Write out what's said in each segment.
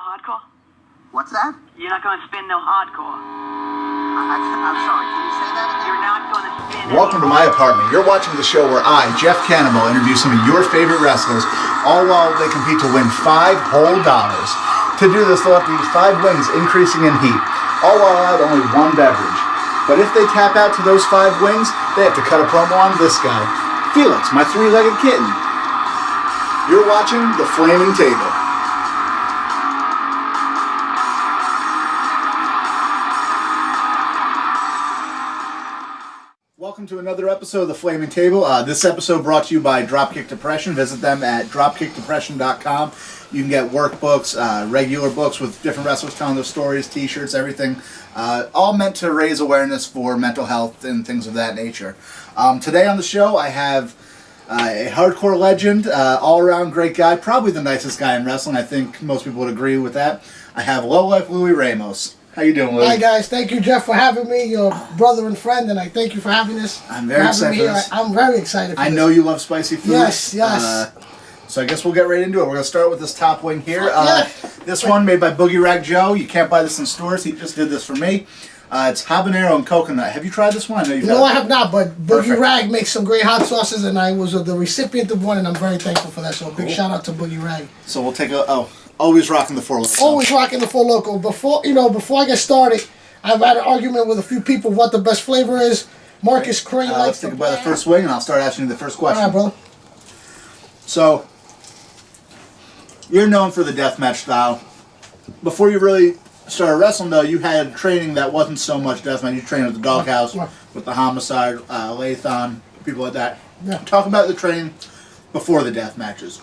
hardcore? What's that? You're not going to spin no hardcore. I'm sorry, can you say that again? You're not going to spin Welcome to my apartment. You're watching the show where I, Jeff Cannibal, interview some of your favorite wrestlers, all while they compete to win $5 whole. To do this, they'll have to use 5 wings, increasing in heat, all while allowed only 1 beverage. But if they tap out to those 5 wings, they have to cut a promo on this guy, Felix, my 3-legged kitten. You're watching The Flaming Table. Welcome to another episode of The Flaming Table. This episode brought to you by Dropkick Depression. Visit them at dropkickdepression.com. You can get workbooks, regular books with different wrestlers telling their stories, t-shirts, everything. All meant to raise awareness for mental health and things of that nature. Today on the show, I have a hardcore legend, all-around great guy, probably the nicest guy in wrestling. I think most people would agree with that. I have Lowlife Louie Ramos. How you doing, Louie? Hi, guys. Thank you, Jeff, for having me, your brother and friend, and I thank you for having this. I'm very excited for this. I'm very excited for this. I know you love spicy food. Yes, yes. So I guess we'll get right into it. We're going to start with this top wing here. Yeah. This one made by Boogie Rag Joe. You can't buy this in stores. He just did this for me. It's habanero and coconut. Have you tried this one? I know you've No, I have not, but Boogie Perfect. Rag makes some great hot sauces, and I was the recipient of one, and I'm very thankful for that. So a big shout out to Boogie Rag. So we'll take a... Oh, always rocking the Four Loko. Always rocking the Four Loko. Before I get started, I've had an argument with a few people what the best flavor is. Marcus Crane likes Let's take it by the first wing, and I'll start asking you the first question. All right, brother. So, you're known for the deathmatch style. Before you really started wrestling, though, you had training that wasn't so much deathmatch. You trained at the doghouse with the Homicide, Lathon, people like that. Yeah. Talk about the training before the death matches.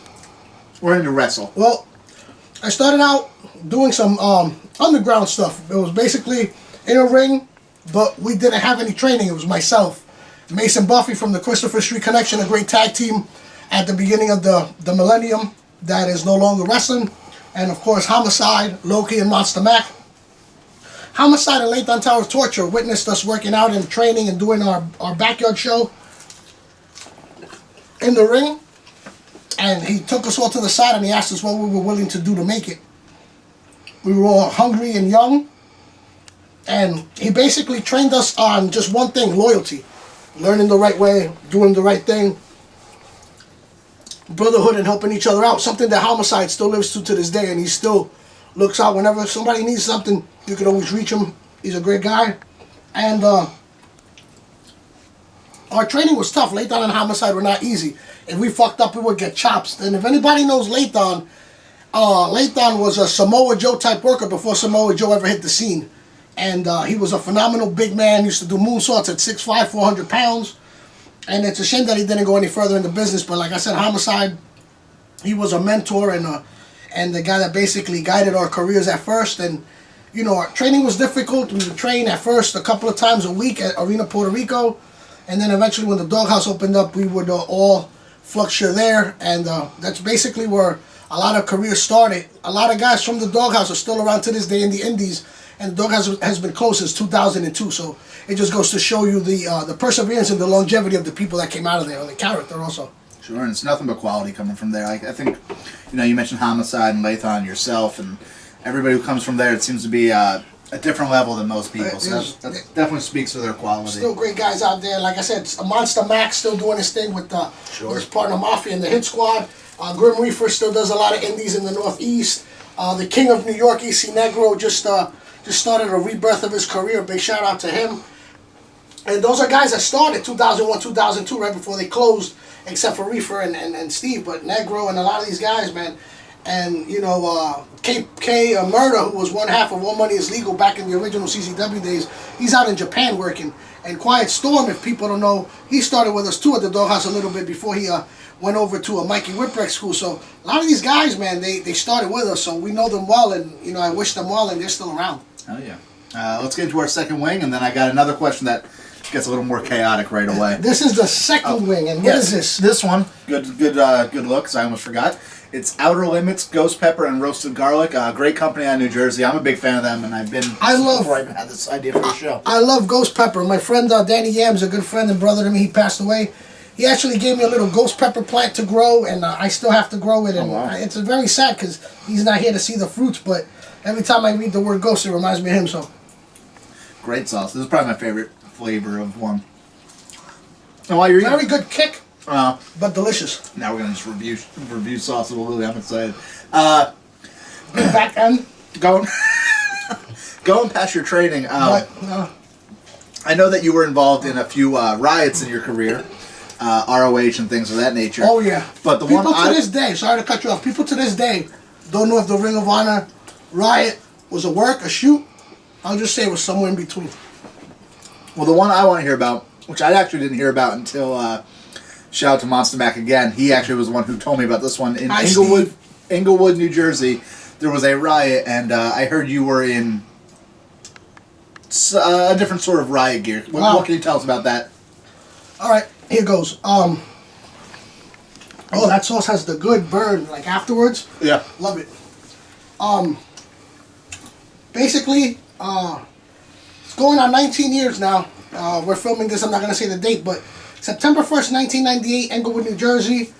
We're into wrestle. Well, I started out doing some underground stuff. It was basically in a ring, but we didn't have any training. It was myself, Mason Buffy from the Christopher Street Connection, a great tag team at the beginning of the millennium that is no longer wrestling, and of course Homicide, Loki, and Monster Mac. Homicide and Lathon Tower of Torture witnessed us working out and training and doing our backyard show in the ring. And he took us all to the side and he asked us what we were willing to do to make it. We were all hungry and young. And he basically trained us on just one thing, loyalty. Learning the right way, doing the right thing. Brotherhood and helping each other out. Something that Homicide still lives to this day. And he still looks out whenever somebody needs something. You can always reach him. He's a great guy. And our training was tough. Lathon and Homicide were not easy. If we fucked up, we would get chops. And if anybody knows Lathon, Lathon was a Samoa Joe type worker before Samoa Joe ever hit the scene. And he was a phenomenal big man. He used to do moonsaults at 6'5", 400 pounds. And it's a shame that he didn't go any further in the business. But like I said, Homicide, he was a mentor and the guy that basically guided our careers at first. And, you know, our training was difficult. We would train at first a couple of times a week at Arena Puerto Rico. And then eventually when the doghouse opened up, we would all flucture there. And that's basically where a lot of careers started. A lot of guys from the doghouse are still around to this day in the indies. And the doghouse has been closed since 2002. So it just goes to show you the perseverance and the longevity of the people that came out of there, and the character also. Sure, and it's nothing but quality coming from there. I think, you know, you mentioned Homicide and Lathon yourself, and everybody who comes from there, it seems to be a different level than most people. So that definitely speaks to their quality. Still great guys out there. Like I said, Monster Mac still doing his thing with his partner Mafia and the Hit Squad. Grim Reaper still does a lot of indies in the Northeast. The King of New York, EC Negro, just started a rebirth of his career. Big shout out to him. And those are guys that started 2001, 2002, right before they closed, except for Reefer and Steve. But Negro and a lot of these guys, man. And, you know, K Murder, who was one half of All Money Is Legal back in the original CZW days, he's out in Japan working. And Quiet Storm, if people don't know, he started with us too at the Doghouse a little bit before he went over to a Mikey Whipwreck school. So a lot of these guys, man, they started with us, so we know them well, and, you know, I wish them well, and they're still around. Oh, yeah. Let's get into our second wing, and then I got another question that gets a little more chaotic right away. This is the second wing, and what is this? This one, good look, because I almost forgot. It's Outer Limits, Ghost Pepper, and Roasted Garlic. Great company out of New Jersey. I'm a big fan of them, and I've been before I even had this idea for the show. I love Ghost Pepper. My friend Danny Yam's a good friend and brother to me. He passed away. He actually gave me a little ghost pepper plant to grow, and I still have to grow it. And it's very sad because he's not here to see the fruits. But every time I read the word ghost, it reminds me of him. So great sauce. This is probably my favorite flavor of one. And while you're very good kick, but delicious. Now we're gonna just review sauce a little bit. I'm excited. Good back end. Going past your training. I know that you were involved in a few riots in your career, ROH and things of that nature. Oh yeah. But the people to this day, sorry to cut you off. People to this day don't know if the Ring of Honor riot was a work, a shoot. I'll just say it was somewhere in between. Well, the one I want to hear about, which I actually didn't hear about until shout out to Monster Mac again. He actually was the one who told me about this one in Englewood, New Jersey. There was a riot, and I heard you were in a different sort of riot gear. What can you tell us about that? All right, here goes. Oh, that sauce has the good burn, like afterwards. Yeah, love it. Basically, it's going on 19 years now. We're filming this. I'm not gonna say the date, but September 1st, 1998, Englewood, New Jersey.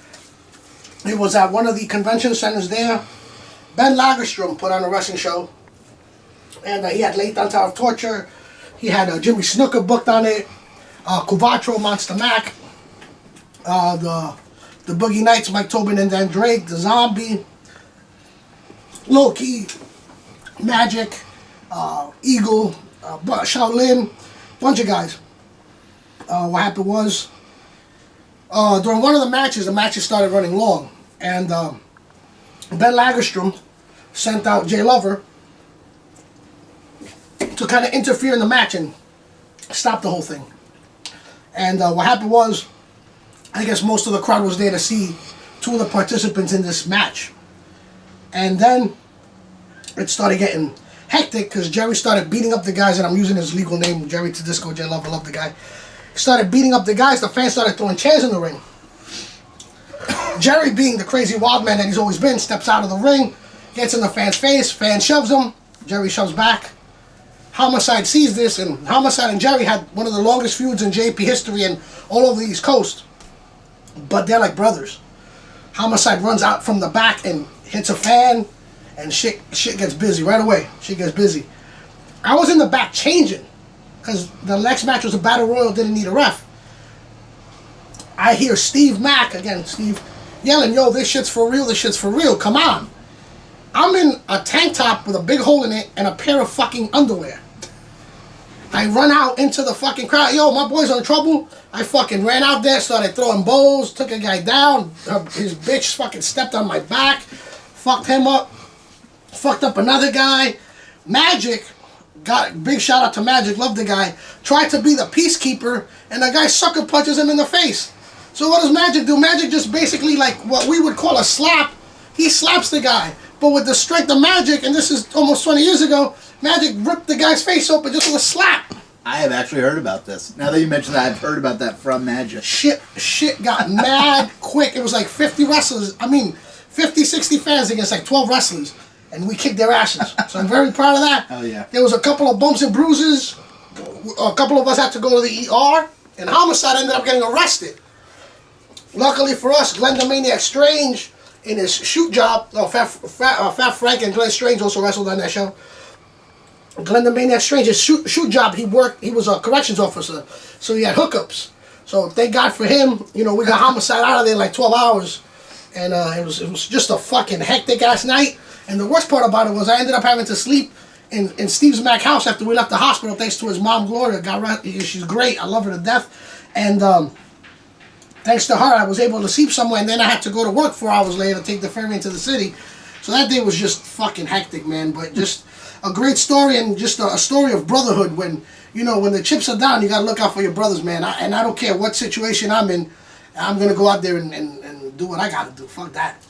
It was at one of the convention centers there. Ben Lagerstrom put on a wrestling show. And he had Late on Tower of Torture. He had Jimmy Snuka booked on it. Cuvatro, Monster Mac. The Boogie Nights, Mike Tobin and Dan Drake. The Zombie. Low Key. Magic. Eagle. Shaolin. Bunch of guys. What happened was, during one of the matches started running long. And Ben Lagerstrom sent out Jay Lover to kind of interfere in the match and stop the whole thing. And what happened was, I guess most of the crowd was there to see two of the participants in this match. And then it started getting hectic because Jerry started beating up the guys, and I'm using his legal name, Jerry Tedisco, J Love, I love the guy. He started beating up the guys, the fans started throwing chairs in the ring. Jerry, being the crazy wild man that he's always been, steps out of the ring, gets in the fan's face, fan shoves him, Jerry shoves back. Homicide sees this, and Homicide and Jerry had one of the longest feuds in JP history and all over the East Coast. But they're like brothers. Homicide runs out from the back and hits a fan, and shit gets busy right away. Shit gets busy. I was in the back changing, because the next match was a Battle Royal, didn't need a ref. I hear Steve Mack, again, Steve, yelling, yo, this shit's for real, come on. I'm in a tank top with a big hole in it and a pair of fucking underwear. I run out into the fucking crowd. Yo, my boy's in trouble. I fucking ran out there, started throwing bows, took a guy down. His bitch fucking stepped on my back, fucked him up, fucked up another guy. Magic, big shout out to Magic, love the guy, tried to be the peacekeeper, and the guy sucker punches him in the face. So what does Magic do? Magic just basically, like what we would call a slap. He slaps the guy. But with the strength of Magic, and this is almost 20 years ago, Magic ripped the guy's face open just with a slap. I have actually heard about this. Now that you mention that, I've heard about that from Magic. Shit got mad quick. It was like 50 wrestlers. 50, 60 fans against like 12 wrestlers. And we kicked their asses. So I'm very proud of that. Oh, yeah. There was a couple of bumps and bruises. A couple of us had to go to the ER. And Homicide ended up getting arrested. Luckily for us, Glenn the Maniac Strange, in his shoot job, Fat Frank and Glenn Strange also wrestled on that show. Glenn the Maniac Strange, his shoot job, he was a corrections officer, so he had hookups. So thank God for him, we got Homicide out of there in like 12 hours. And it was just a fucking hectic ass night. And the worst part about it was I ended up having to sleep in Steve's Mac house after we left the hospital, thanks to his mom, Gloria. She's great, I love her to death. And thanks to her, I was able to sleep somewhere, and then I had to go to work 4 hours later to take the ferry into the city. So that day was just fucking hectic, man. But just a great story, and just a story of brotherhood. When when the chips are down, you gotta look out for your brothers, man. And I don't care what situation I'm in, I'm gonna go out there and do what I gotta do. Fuck that.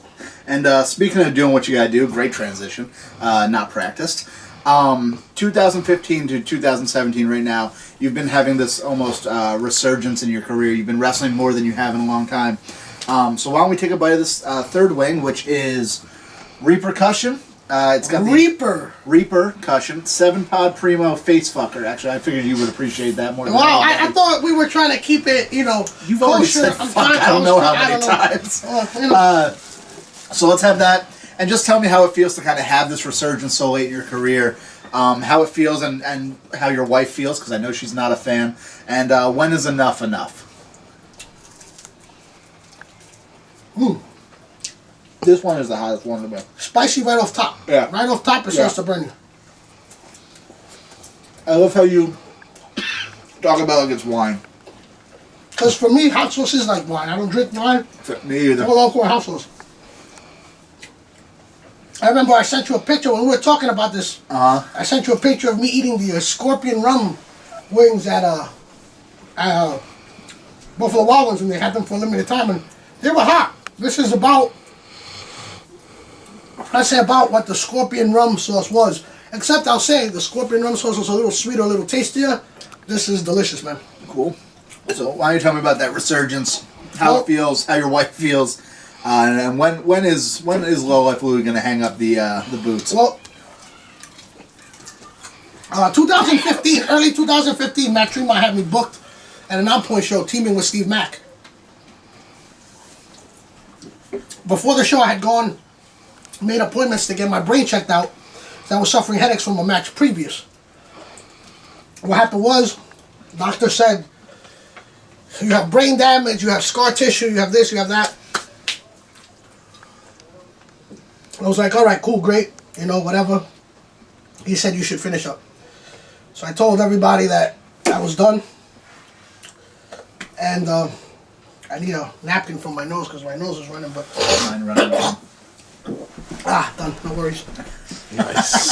And speaking of doing what you gotta do, great transition. Not practiced. 2015 to 2017 right now, you've been having this almost resurgence in your career. You've been wrestling more than you have in a long time. So why don't we take a bite of this third wing, which is repercussion. It's got the Reaper cushion, 7-pod Primo face fucker. Actually, I figured you would appreciate that more than wow, I thought we were trying to keep it, you know, you've always said fuck, I don't know how many times. So let's have that. And just tell me how it feels to kind of have this resurgence so late in your career. How it feels and how your wife feels, because I know she's not a fan. And when is enough enough? This one is the hottest one to me. Spicy right off top. Yeah. Right off top, it starts to burn you. I love how you talk about it like it's wine. Because for me, hot sauce is like wine. I don't drink wine. Me either. Four Loko hot sauce. I remember I sent you a picture when we were talking about this. I sent you a picture of me eating the scorpion rum wings at Buffalo Wild Wings when they had them for a limited time, and they were hot. This is about, I'd say about what the scorpion rum sauce was. Except I'll say the scorpion rum sauce was a little sweeter, a little tastier. This is delicious, man. Cool. So why don't you tell me about that resurgence? How it feels, how your wife feels, and when is Lowlife Louie gonna hang up the boots? Well, 2015, early 2015, Matt Tremont had me booked at an On Point show, teaming with Steve Mack. Before the show, I had made appointments to get my brain checked out. I was suffering headaches from a match previous. What happened was, doctor said, you have brain damage, you have scar tissue, you have this, you have that. I was like, all right, cool, great, you know, whatever. He said you should finish up. So I told everybody that I was done. And I need a napkin from my nose because my nose is running, but... Mine running. Done, no worries. Nice.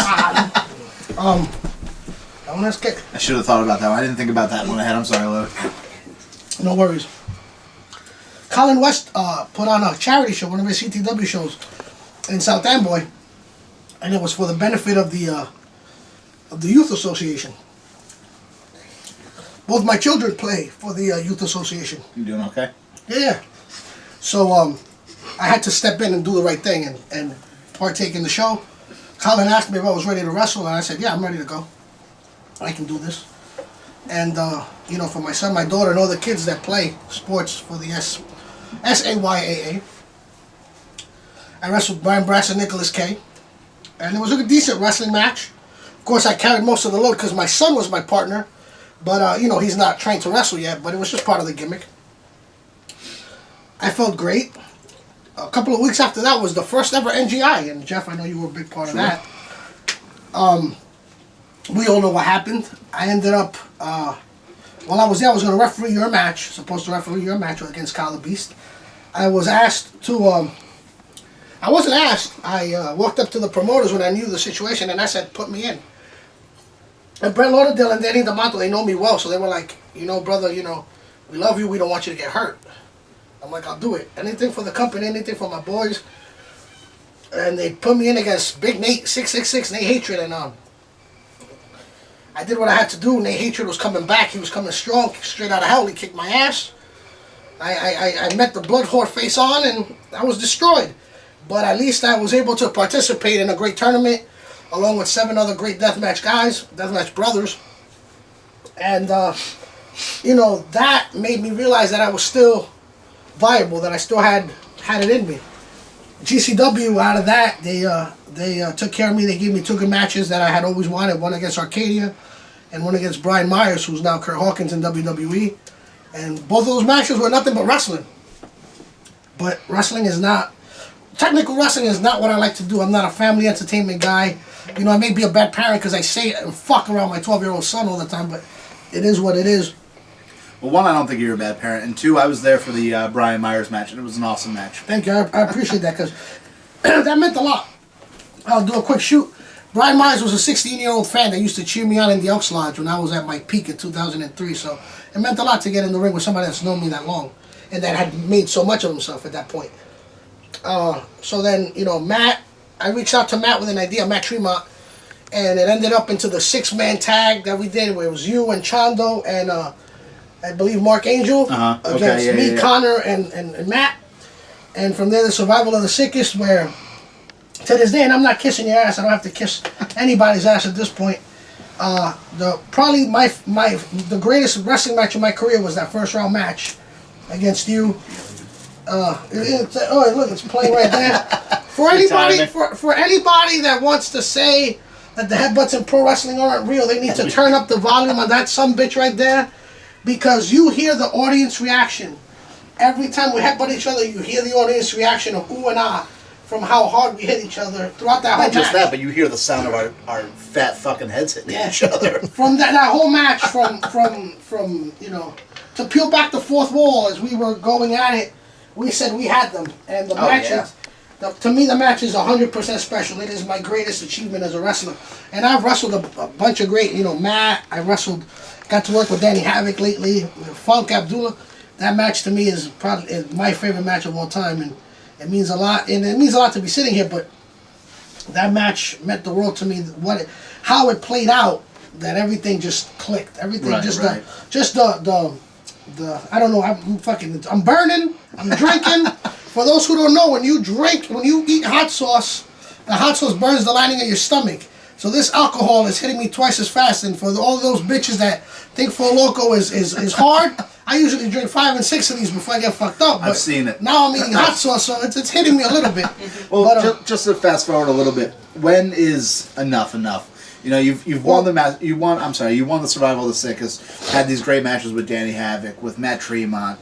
That one has kick. I should have thought about that one. I didn't think about that one ahead. I'm sorry, Lou. No worries. Colin West put on a charity show, one of his CTW shows in South Amboy, and it was for the benefit of the youth association. Both my children play for the youth association. You doing okay? Yeah. So I had to step in and do the right thing and partake in the show. Colin asked me if I was ready to wrestle, and I said, yeah, I'm ready to go. I can do this. And, you know, for my son, my daughter, and all the kids that play sports for the SAYAA, I wrestled Brian Brass and Nicholas K. And it was a decent wrestling match. Of course, I carried most of the load because my son was my partner. But, you know, he's not trained to wrestle yet, but it was just part of the gimmick. I felt great. A couple of weeks after that was the first ever NGI, and Jeff, I know you were a big part of that. We all know what happened. I ended up, while I was there, I was going to referee your match, supposed to referee your match against Kyle the Beast. I was asked to, I wasn't asked. I walked up to the promoters when I knew the situation, and I said, put me in. And Brent Lauderdale and Danny D'Amato, they know me well, so they were like, you know, brother, you know, we love you, we don't want you to get hurt. I'm like, I'll do it. Anything for the company, anything for my boys. And they put me in against Big Nate, 666, Nate Hatred, and I did what I had to do. Nate Hatred was coming back. He was coming strong, straight out of hell. He kicked my ass. I met the blood whore face on, and I was destroyed. But at least I was able to participate in a great tournament, along with 7 other great deathmatch guys, deathmatch brothers. And, you know, that made me realize that I was still viable, that I still had it in me. GCW, out of that, they took care of me. They gave me 2 good matches that I had always wanted, one against Arcadia and one against Brian Myers, who's now Kurt Hawkins in WWE. And both of those matches were nothing but wrestling. But wrestling is not, technical wrestling is not what I like to do. I'm not a family entertainment guy. You know, I may be a bad parent because I say it and fuck around my 12-year-old son all the time, but it is what it is. Well, 1, I don't think you're a bad parent, and 2, I was there for the Brian Myers match, and it was an awesome match. Thank you. I appreciate that because that meant a lot. I'll do a quick shoot. Brian Myers was a 16-year-old fan that used to cheer me on in the Elks Lodge when I was at my peak in 2003, so it meant a lot to get in the ring with somebody that's known me that long and that had made so much of himself at that point. So then, you know, Matt, I reached out to Matt with an idea, Matt Tremont, and it ended up into the 6-man tag that we did, where it was you and Chando and I believe Mark Angel against me, Connor, and Matt. And from there, the Survival of the Sickest, where to this day, and I'm not kissing your ass. I don't have to kiss anybody's ass at this point. The greatest wrestling match of my career was that first round match against you. Look, it's playing right there. For anybody that wants to say that the headbutts in pro wrestling aren't real, they need to turn up the volume on that sumbitch right there, because you hear the audience reaction. Every time we headbutt each other, you hear the audience reaction of ooh and ah from how hard we hit each other throughout that whole match. Not just that, but you hear the sound of our fat fucking heads hitting each other. From that whole match, from you know, to peel back the fourth wall as we were going at it, we said we had them, and the match is. To me, the match is 100% special. It is my greatest achievement as a wrestler. And I've wrestled a bunch of great, Matt. I got to work with Danny Havoc lately, Funk Abdullah. That match to me is probably my favorite match of all time, and it means a lot. And it means a lot to be sitting here, but that match meant the world to me. How it played out, that everything just clicked. Everything I don't know. I'm burning. I'm drinking. For those who don't know, when you eat hot sauce, the hot sauce burns the lining of your stomach. So this alcohol is hitting me twice as fast. And for all those bitches that think Four Loko is hard, I usually drink 5 and 6 of these before I get fucked up. But I've seen it. Now I'm eating hot sauce, so it's hitting me a little bit. Well, but, just to fast forward a little bit, when is enough? You've won the match. You won the Survival of the Sickest. Had these great matches with Danny Havoc, with Matt Tremont,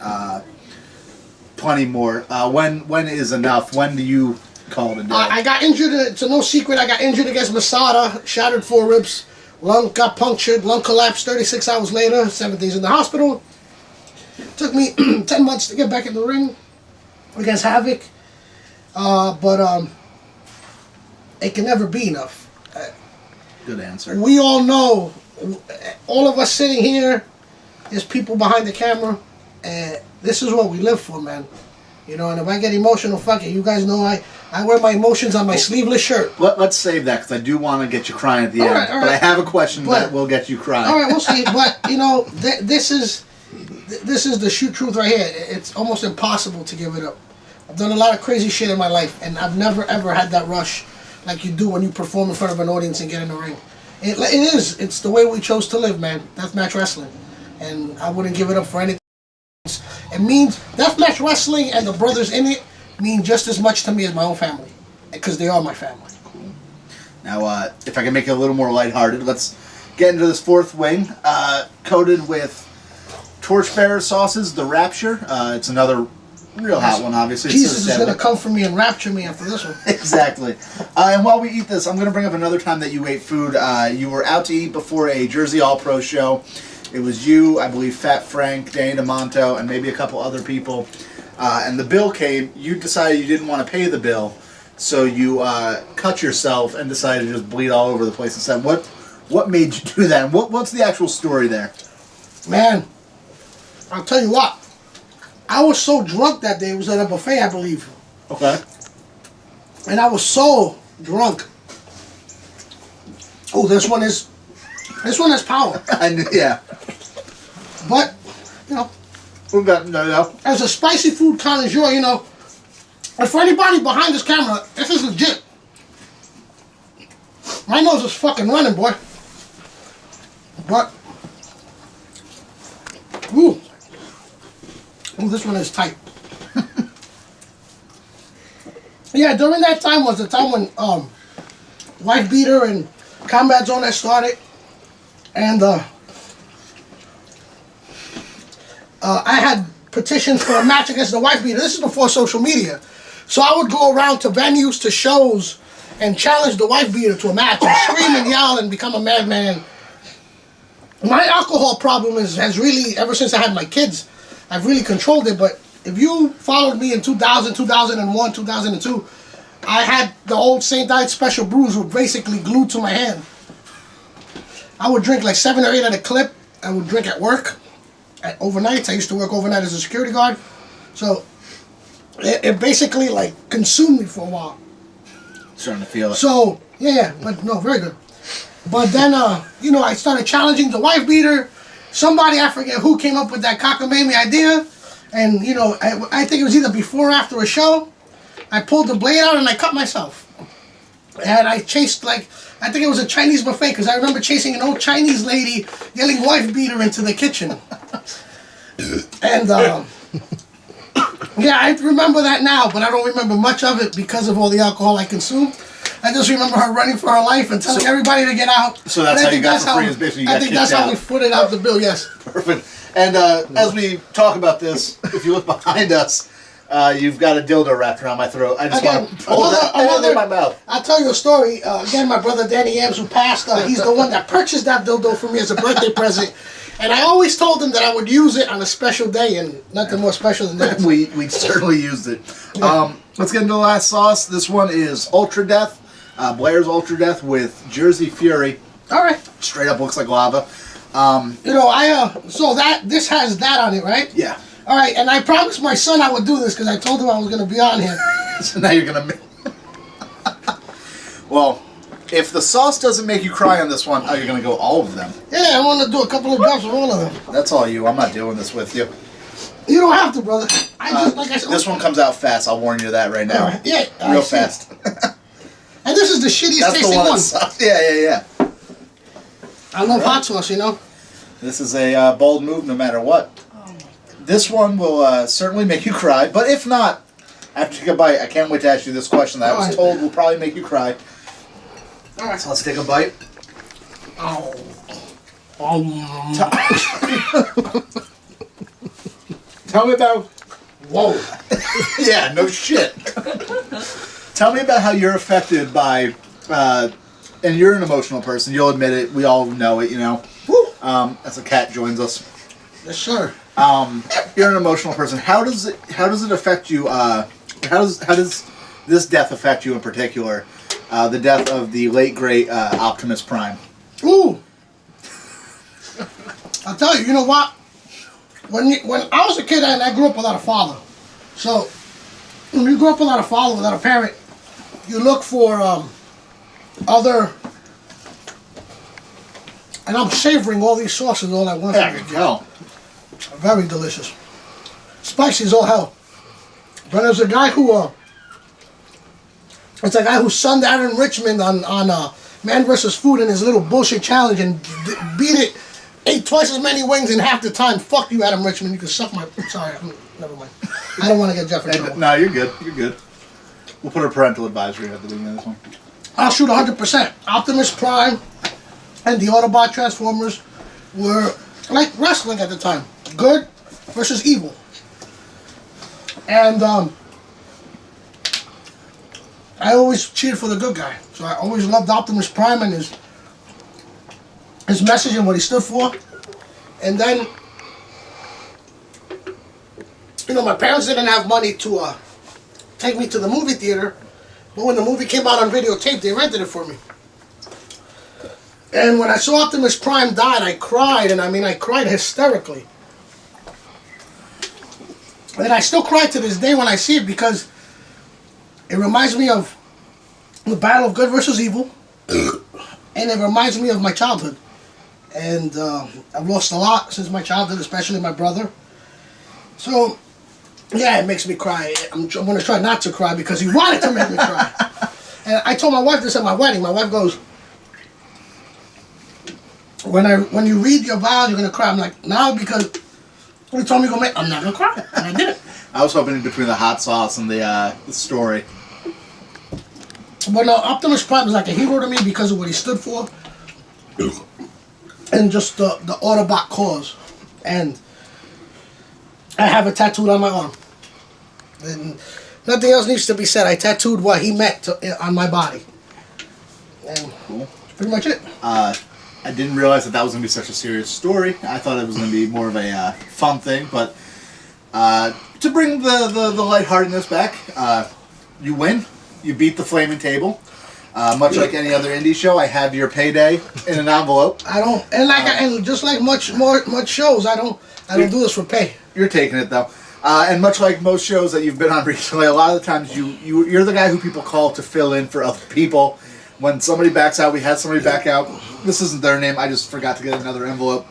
plenty more. When is enough? When do you call it a day? I got injured. It's no secret. I got injured against Masada. Shattered 4 ribs. Lung got punctured. Lung collapsed 36 hours later. 7 days in the hospital. Took me 10 months to get back in the ring against Havoc. But it can never be enough. Good answer. We all know, all of us sitting here, there's people behind the camera, and this is what we live for, man. And if I get emotional, fuck it. You guys know I wear my emotions on my sleeveless shirt. Let's save that, because I do want to get you crying at the end. Right. But I have a question that will get you crying. All right, we'll see. But, this is the shoot truth right here. It's almost impossible to give it up. I've done a lot of crazy shit in my life, and I've never, ever had that rush like you do when you perform in front of an audience and get in the ring. It's the way we chose to live, man. Deathmatch wrestling. And I wouldn't give it up for anything. It means, deathmatch wrestling and the brothers in it mean just as much to me as my own family. Because they are my family. Cool. Now, if I can make it a little more lighthearted, let's get into this fourth wing. Coated with Torchbearer sauces, the Rapture. It's another real hot one, obviously. Jesus is going to come for me and rapture me after this one. Exactly. And while we eat this, I'm going to bring up another time that you ate food. You were out to eat before a Jersey All-Pro show. It was you, I believe, Fat Frank, Danny DeMonto, and maybe a couple other people. And the bill came. You decided you didn't want to pay the bill, so you cut yourself and decided to just bleed all over the place instead. What made you do that? And what's the actual story there? Man, I'll tell you what. I was so drunk that day. It was at a buffet, I believe. Okay. And I was so drunk. Oh, this one has power. Yeah. But, as a spicy food connoisseur, and for anybody behind this camera, this is legit. My nose is fucking running, boy. But, ooh, this one is tight. Yeah, during that time was the time when Wife Beater and Combat Zone had started, and I had petitions for a match against the Wife Beater. This is before social media, so I would go around to venues, to shows, and challenge the Wife Beater to a match, and scream and yell and become a madman. My alcohol problem has really, ever since I had my kids, I've really controlled it. But if you followed me in 2000, 2001, 2002, I had the old St. Diet Special Brews were basically glued to my hand. I would drink like 7 or 8 at a clip. I would drink at work, at overnights. I used to work overnight as a security guard. So it basically like consumed me for a while. Starting to feel it. So, yeah, but no, very good. But then, I started challenging the Wife Beater. Somebody, I forget who, came up with that cockamamie idea. And, I think it was either before or after a show. I pulled the blade out and I cut myself. And I chased, like, I think it was a Chinese buffet, because I remember chasing an old Chinese lady yelling wife beater into the kitchen. And, yeah, I remember that now, but I don't remember much of it because of all the alcohol I consumed. I just remember her running for her life and telling everybody to get out. So that's how you got for free, is basically you got kicked out. I think that's how we footed out the bill, yes. Perfect. And as we talk about this, if you look behind us, you've got a dildo wrapped around my throat. I just want to pull that in my mouth. I'll tell you a story. Again, my brother Danny Yams, who passed, he's the one that purchased that dildo for me as a birthday present. And I always told him that I would use it on a special day, and nothing more special than that. we certainly used it. Let's get into the last sauce. This one is Ultra Death. Blair's Ultra Death with Jersey Fury. All right. Straight up looks like lava. You know, so this has that on it, right? Yeah. All right, and I promised my son I would do this because I told him I was going to be on here. So now you're going to... Well, if the sauce doesn't make you cry on this one, you're going to go all of them. Yeah, I want to do a couple of drops of all of them. That's all you. I'm not doing this with you. You don't have to, brother. I just, like I said... This one comes out fast. I'll warn you that right now. Right. Yeah. Real fast. And this is the shittiest tasting one. Yeah. I love hot sauce, you know? This is a bold move no matter what. This one will certainly make you cry, but if not, after you take a bite, I can't wait to ask you this question that I was told will probably make you cry. All right. So let's take a bite. Oh. Tell me about... Whoa. Yeah, no shit. Tell me about how you're affected by... and you're an emotional person. You'll admit it. We all know it, you know. Woo. As a cat joins us. Yes, sir. You're an emotional person. How does it affect you? How does this death affect you in particular? The death of the late great Optimus Prime. Ooh. I'll tell you. You know what? When I was a kid and I grew up without a father, so when you grow up without a father, without a parent, you look for other. And I'm savoring all these sauces all at once. There you go. Very delicious. Spicy as all hell. But there's a guy who, it's a guy who sunned Aaron Richmond on Man vs. Food in his little bullshit challenge and beat it, ate twice as many wings in half the time. Fuck you, Adam Richmond. You can suck my... Sorry, never mind. I don't want to get Jeff in trouble. No, you're good. You're good. We'll put a parental advisory at the beginning of this one. I'll shoot 100%. Optimus Prime and the Autobot Transformers were like wrestling at the time. Good versus evil. And I always cheered for the good guy. So I always loved Optimus Prime and his message and what he stood for. And then, you know, my parents didn't have money to take me to the movie theater. But when the movie came out on videotape, they rented it for me. And when I saw Optimus Prime die, I cried, and I cried hysterically. And I still cry to this day when I see it because it reminds me of the battle of good versus evil, and it reminds me of my childhood. And I've lost a lot since my childhood, especially my brother. So, yeah, it makes me cry. I'm going to try not to cry because he wanted to make me cry. And I told my wife this at my wedding. My wife goes, when you read your vows, you're going to cry. I'm like, no, because you told me I'm not going to cry. And I did it. I was hoping in between the hot sauce and the story. But no, Optimus Prime is like a hero to me because of what he stood for. And just the Autobot cause. And I have it tattooed on my arm. And nothing else needs to be said. I tattooed what he meant on my body. And cool. That's pretty much it. I didn't realize that was going to be such a serious story. I thought it was going to be more of a fun thing, but to bring the lightheartedness back, you win. You beat the Flaming Table. Much like any other indie show, I have your payday in an envelope. I don't, and just like much shows, I don't do this for pay. You're taking it though, and much like most shows that you've been on recently, a lot of the times you're the guy who people call to fill in for other people. When somebody backs out, we had somebody back out. This isn't their name. I just forgot to get another envelope.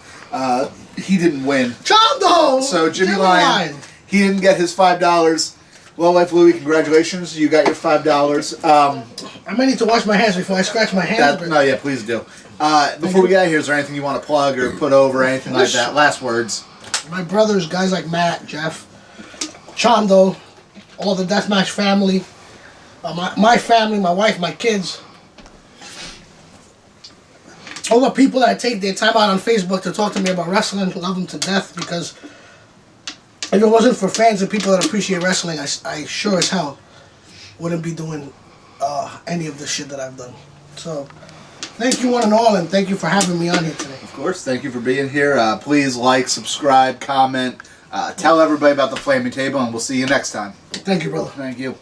He didn't win. Chondo! So Jimmy Lyon, he didn't get his $5. Lowlife Louie, congratulations. You got your $5. I might need to wash my hands before I scratch my hands. No, yeah, please do. Before we get out of here, is there anything you want to plug or put over, anything like that? Last words. My brothers, guys like Matt, Jeff, Chondo, all the Deathmatch family, my family, my wife, my kids. All the people that take their time out on Facebook to talk to me about wrestling, love them to death, because if it wasn't for fans and people that appreciate wrestling, I sure as hell wouldn't be doing any of the shit that I've done. So, thank you one and all, and thank you for having me on here today. Of course, thank you for being here. Please like, subscribe, comment, tell everybody about the Flaming Table, and we'll see you next time. Thank you, brother. Thank you.